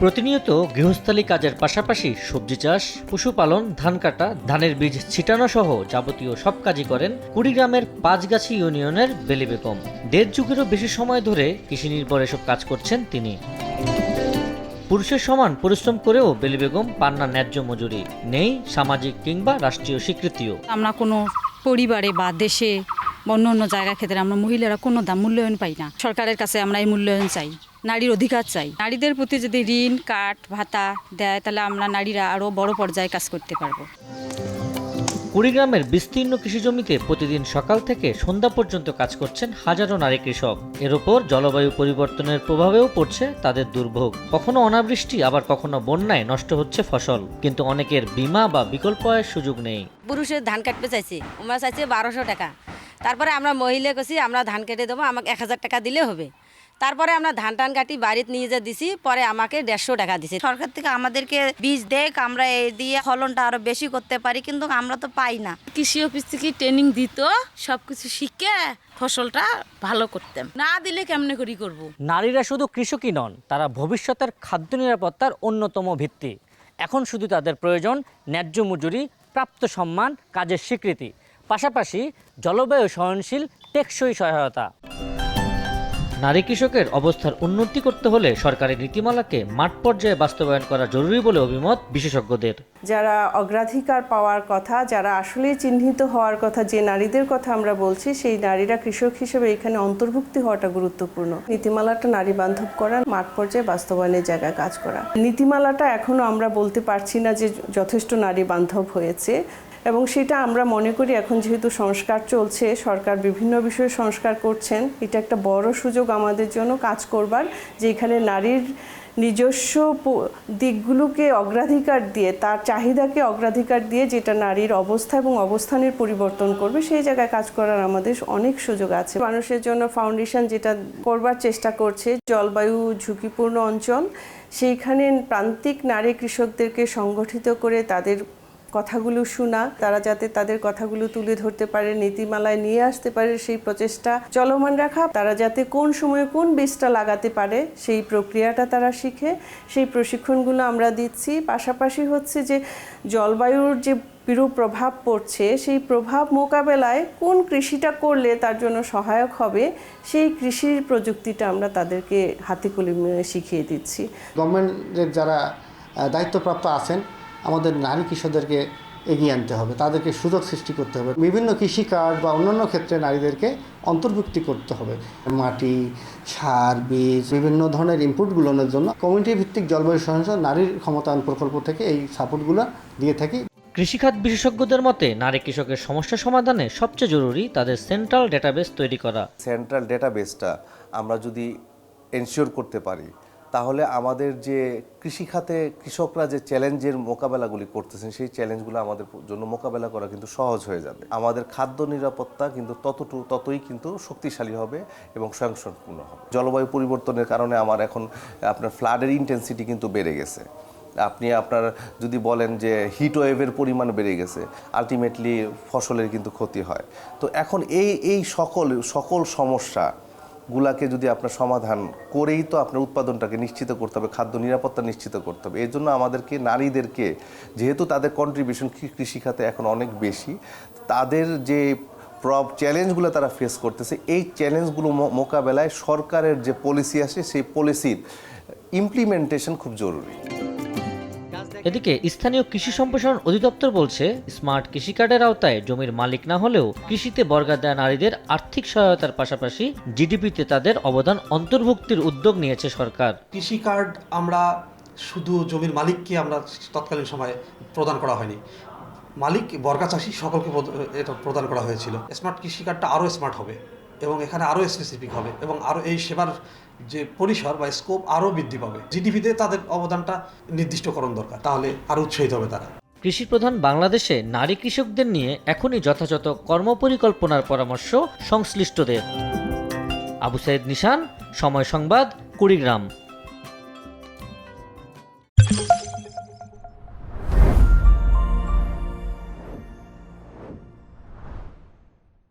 প্রতিনিয়ত গৃহস্থালী কাজের পাশাপাশি সবজি চাষ, পশুপালন, ধান কাটা, ধানের বীজ ছিটানো সহ যাবতীয় সব কাজই করেন কুড়িগ্রামের পাঁচগাছি ইউনিয়নের বেলি বেগম। ১.৫ যুগেরও বেশি সময় ধরে কৃষি নির্ভর এসব কাজ করছেন তিনি। পুরুষের সমান পরিশ্রম করেও বেলি বেগম পান না ন্যায্য মজুরি, নেই সামাজিক কিংবা রাষ্ট্রীয় স্বীকৃতিও। আমরা কোনো পরিবারে বা দেশে বা অন্য জায়গা ক্ষেত্রে আমরা মহিলারা কোনো মূল্যায়ন পাই না। সরকারের কাছে আমরা এই মূল্যায়ন চাই, নারীর অধিকার চাই। নারীদের প্রতি যদি ঋণ, কাঠ, ভাতা দেয় তাহলে আমরা নারীরা আরও বড় পর্যায়ে কাজ করতে পারবো। কুড়িগ্রামের বিস্তীর্ণ কৃষি জমিতে প্রতিদিন সকাল থেকে সন্ধ্যা পর্যন্ত কাজ করছেন হাজারো নারী কৃষক। এর ওপর জলবায়ু পরিবর্তনের প্রভাবেও পড়ছে তাদের দুর্ভোগ। কখনো অনাবৃষ্টি, আবার কখনো বন্যায় নষ্ট হচ্ছে ফসল, কিন্তু অনেকের বীমা বা বিকল্প আয়ের সুযোগ নেই। পুরুষের ধান কাটতে চাইছে, আমরা চাইছে ১২০০ টাকা। তারপরে আমরা মহিলা কছি আমরা ধান কেটে দেবো, আমাকে ১,০০০ টাকা দিলে হবে। তারপরে আমরা ধান টান কাটি বাড়িতে নিয়ে যা দিছি, পরে আমাকে ১৫০ টাকা দিছে। সরকার থেকে আমাদেরকে বীজ দেখ, আমরা এই দিয়ে ফলনটা আরো বেশি করতে পারি, কিন্তু আমরা তো পাই না। কৃষি অফিস থেকে ট্রেনিং দিত, সবকিছু শিখে ফসলটা ভালো করতাম। না দিলে কেমনে করি করব। নারীরা শুধু কৃষকই নন, তারা ভবিষ্যতের খাদ্য নিরাপত্তার অন্যতম ভিত্তি। এখন শুধু তাদের প্রয়োজন ন্যায্য মজুরি, প্রাপ্ত সম্মান, কাজের স্বীকৃতি, পাশাপাশি জলবায়ু সহনশীল টেকসই সহায়তা। নারী কৃষকের অবস্থার উন্নতি করতে হলে সরকারের নীতিমালাকে মাঠ পর্যায়ে বাস্তবায়ন করা জরুরি বলে অভিমত বিশেষজ্ঞদের। যারা অগ্রাধিকার পাওয়ার কথা, যারা আসলে চিহ্নিত হওয়ার কথা, যে নারীদের কথা আমরা বলছি, সেই নারীরা কৃষক হিসেবে এখানে অন্তর্ভুক্তি হওয়াটা গুরুত্বপূর্ণ। নীতিমালাটা নারী বান্ধব করা, মাঠ পর্যায়ে বাস্তবায়নের জায়গায় কাজ করা। নীতিমালাটা এখনো আমরা বলতে পারছি না যে যথেষ্ট নারী বান্ধব হয়েছে, এবং সেটা আমরা মনে করি এখন যেহেতু সংস্কার চলছে, সরকার বিভিন্ন বিষয়ে সংস্কার করছেন, এটা একটা বড় সুযোগ আমাদের জন্য কাজ করবার, যে এখানে নারীর নিজস্ব দিকগুলোকে অগ্রাধিকার দিয়ে, তার চাহিদাকে অগ্রাধিকার দিয়ে, যেটা নারীর অবস্থা এবং অবস্থানের পরিবর্তন করবে, সেই জায়গায় কাজ করার আমাদের অনেক সুযোগ আছে। মানুষের জন্য ফাউন্ডেশন যেটা করবার চেষ্টা করছে, জলবায়ু ঝুঁকিপূর্ণ অঞ্চল, সেইখানে প্রান্তিক নারী কৃষকদেরকে সংগঠিত করে তাদের কথাগুলো শোনা, তারা যাতে তাদের কথাগুলো তুলে ধরতে পারে, নীতিমালায় নিয়ে আসতে পারে, সেই প্রচেষ্টা চলমান রাখা। তারা যাতে কোন সময়ে কোন বীজটা লাগাতে পারে সেই প্রক্রিয়াটা তারা শিখে, সেই প্রশিক্ষণগুলো আমরা দিচ্ছি। পাশাপাশি হচ্ছে যে জলবায়ুর যে বিরূপ প্রভাব পড়ছে, সেই প্রভাব মোকাবেলায় কোন কৃষিটা করলে তার জন্য সহায়ক হবে, সেই কৃষির প্রযুক্তিটা আমরা তাদেরকে হাতে কলমে শিখিয়ে দিচ্ছি। গভর্নমেন্টের যারা দায়িত্বপ্রাপ্ত আছেন, আমাদের নারী কৃষকদেরকে এগিয়ে আনতে হবে, তাদেরকে সুযোগ সৃষ্টি করতে হবে। বিভিন্ন কৃষি কার্ড বা অন্যান্য ক্ষেত্রে নারীদেরকে অন্তর্ভুক্তি করতে হবে। মাটি, সার, বীজ, বিভিন্ন ধরনের ইনপুটগুলোর জন্য কমিউনিটি ভিত্তিক জলবায়ু সহনশীল নারীর ক্ষমতায়ন প্রকল্প থেকে এই সাপোর্টগুলো দিয়ে থাকি। কৃষিখাত বিশেষজ্ঞদের মতে নারী কৃষকের সমস্যা সমাধানে সবচেয়ে জরুরি তাদের সেন্ট্রাল ডেটাবেস তৈরি করা। সেন্ট্রাল ডেটাবেসটা আমরা যদি এনশিওর করতে পারি, তাহলে আমাদের যে কৃষিখাতে কৃষকরা যে চ্যালেঞ্জের মোকাবেলাগুলি করতেছেন, সেই চ্যালেঞ্জগুলো আমাদের জন্য মোকাবেলা করা কিন্তু সহজ হয়ে যাবে। আমাদের খাদ্য নিরাপত্তা কিন্তু ততই কিন্তু শক্তিশালী হবে এবং স্বয়ংসম্পূর্ণ হবে। জলবায়ু পরিবর্তনের কারণে আমার এখন আপনার ফ্লাডের ইন্টেন্সিটি কিন্তু বেড়ে গেছে। আপনি আপনার যদি বলেন যে হিট ওয়েভের পরিমাণ বেড়ে গেছে, আলটিমেটলি ফসলের কিন্তু ক্ষতি হয়। তো এখন এই সকল সমস্যাগুলাকে যদি আপনার সমাধান করেই তো আপনার উৎপাদনটাকে নিশ্চিত করতে হবে, খাদ্য নিরাপত্তা নিশ্চিত করতে হবে। এই জন্য আমাদেরকে নারীদেরকে, যেহেতু তাদের কন্ট্রিবিউশন কৃষিখাতে এখন অনেক বেশি, তাদের যে চ্যালেঞ্জগুলো তারা ফেস করতেছে, এই চ্যালেঞ্জগুলো মোকাবেলায় সরকারের যে পলিসি আছে, সেই পলিসির ইমপ্লিমেন্টেশন খুব জরুরি। এদিকে স্থানীয় কৃষি সম্প্রসারণ অধিদপ্তর বলছে, স্মার্ট কৃষি কার্ডের আওতায় জমির মালিক না হলেও কৃষিতে বর্গা দেয়া নারীদের আর্থিক সহায়তার পাশাপাশি জিডিপিতে তাদের অবদান অন্তর্ভুক্তির উদ্যোগ নিয়েছে সরকার। কৃষি কার্ড আমরা শুধু জমির মালিককে আমরা তৎকালীন সময়ে প্রদান করা হয়নি, মালিক, বর্গা চাষি সকলকে এটা প্রদান করা হয়েছিল। স্মার্ট কৃষি কার্ডটা আরও স্মার্ট হবে এবং এখানে আরও স্পেসিফিক হবে এবং আরও এই সেবার যে পরিসর বা স্কোপ আরও বৃদ্ধি পাবে। জিডিপিতে তাদের অবদানটা নির্দিষ্টকরণ দরকার, তাহলে আরও উৎসাহিত হবে তারা। কৃষি প্রধান বাংলাদেশে নারী কৃষকদের নিয়ে এখনই যথাযথ কর্মপরিকল্পনার পরামর্শ সংশ্লিষ্টদের। আবু সাইদ নিশান, সময় সংবাদ, কুড়িগ্রাম।